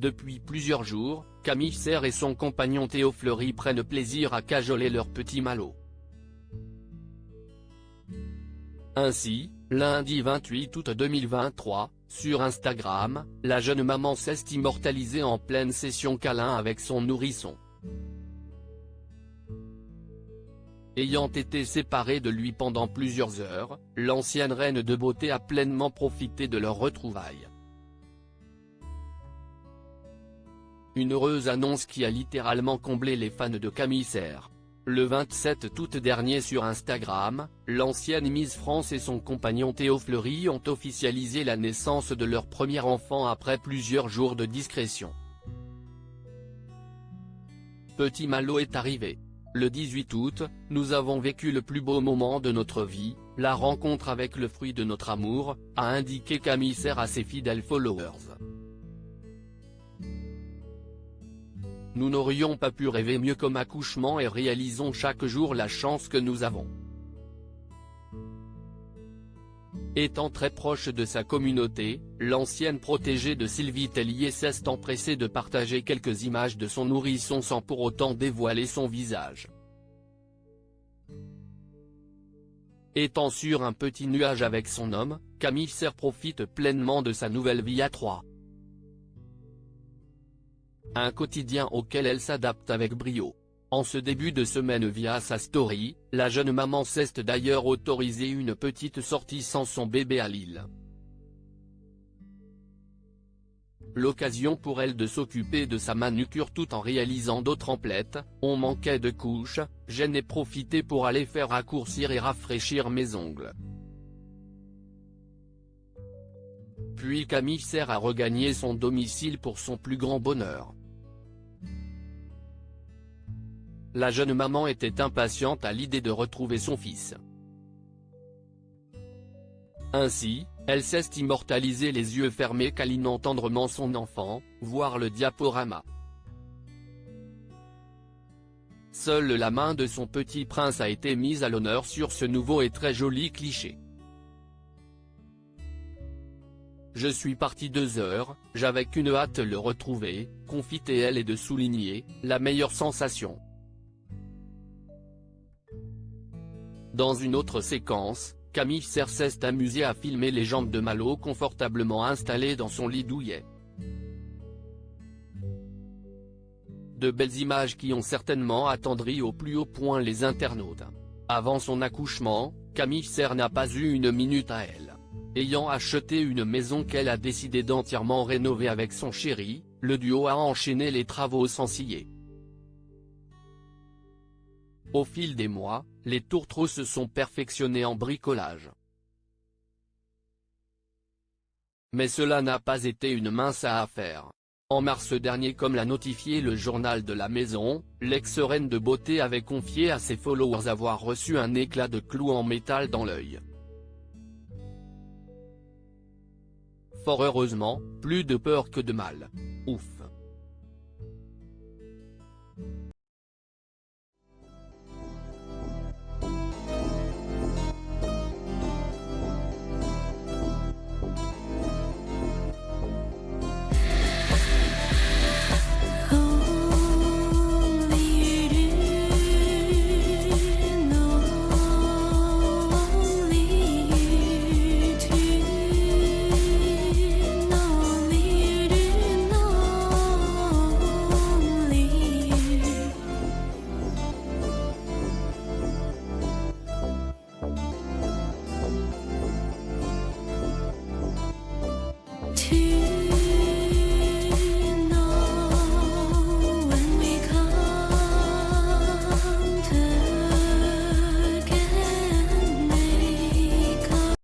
Depuis plusieurs jours, Camille Serre et son compagnon Théo Fleury prennent plaisir à cajoler leur petit Malo. Ainsi, lundi 28 août 2023, sur Instagram, la jeune maman s'est immortalisée en pleine session câlin avec son nourrisson. Ayant été séparée de lui pendant plusieurs heures, l'ancienne reine de beauté a pleinement profité de leur retrouvaille. Une heureuse annonce qui a littéralement comblé les fans de Camille Serre. Le 27 août dernier sur Instagram, l'ancienne Miss France et son compagnon Théo Fleury ont officialisé la naissance de leur premier enfant après plusieurs jours de discrétion. Petit Malo est arrivé. Le 18 août, nous avons vécu le plus beau moment de notre vie, la rencontre avec le fruit de notre amour, a indiqué Camille Serre à ses fidèles followers. Nous n'aurions pas pu rêver mieux comme accouchement et réalisons chaque jour la chance que nous avons. Étant très proche de sa communauté, l'ancienne protégée de Sylvie Tellier s'est empressée de partager quelques images de son nourrisson sans pour autant dévoiler son visage. Étant sur un petit nuage avec son homme, Camille Serre profite pleinement de sa nouvelle vie à trois. Un quotidien auquel elle s'adapte avec brio. En ce début de semaine via sa story, la jeune maman s'est d'ailleurs autorisé une petite sortie sans son bébé à Lille. L'occasion pour elle de s'occuper de sa manucure tout en réalisant d'autres emplettes, on manquait de couches, j'en ai profité pour aller faire raccourcir et rafraîchir mes ongles. Puis Camille Serre a regagné son domicile pour son plus grand bonheur. La jeune maman était impatiente à l'idée de retrouver son fils. Ainsi, elle s'est immortalisée les yeux fermés câlinant tendrement son enfant, voir le diaporama. Seule la main de son petit prince a été mise à l'honneur sur ce nouveau et très joli cliché. Je suis parti 2 heures, j'avais qu'une hâte le retrouver, confie-t-elle et de souligner, la meilleure sensation. Dans une autre séquence, Camille Serre s'est amusée à filmer les jambes de Malo confortablement installées dans son lit douillet. De belles images qui ont certainement attendri au plus haut point les internautes. Avant son accouchement, Camille Serre n'a pas eu une minute à elle. Ayant acheté une maison qu'elle a décidé d'entièrement rénover avec son chéri, le duo a enchaîné les travaux sans ciller. Au fil des mois, les tourtereaux se sont perfectionnés en bricolage. Mais cela n'a pas été une mince affaire. En mars dernier, comme l'a notifié le journal de la maison, l'ex-reine de beauté avait confié à ses followers avoir reçu un éclat de clou en métal dans l'œil. Fort heureusement, plus de peur que de mal. Ouf.